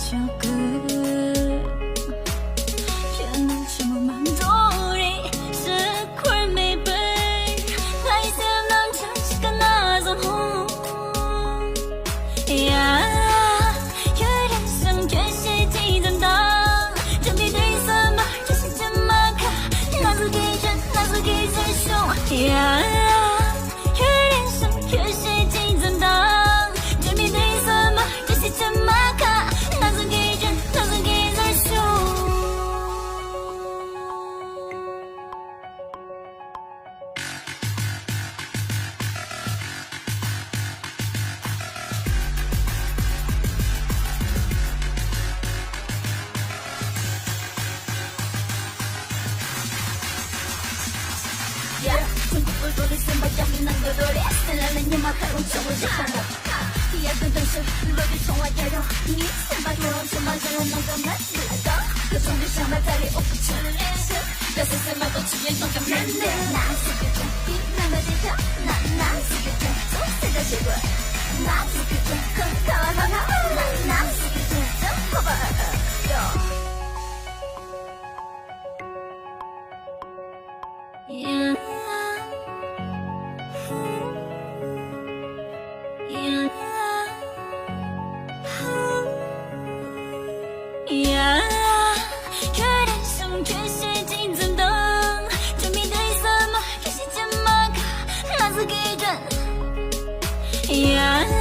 적은全都是梦满足里是亏没被来些能成是个那种红呀有人生却是几阵当准备对什么这是怎么看那自己真那自己真凶呀有人生却是几阵当准备对什么这是怎么看那自己真那自己真凶从不多的什么叫你能够多练虽然了你们还用成为是什么第二个都是落地从外也有你先把用什么人能够满足的各种的想法在里我不承认这是什么都只愿从个人类那是个真比那么的跳那是个真总是个结果那是个真很可爱好那是个真真可怕Yeah. Yeah, 有人生却是竞争的，准备对什么，这是怎么看，那是给人。Yeah.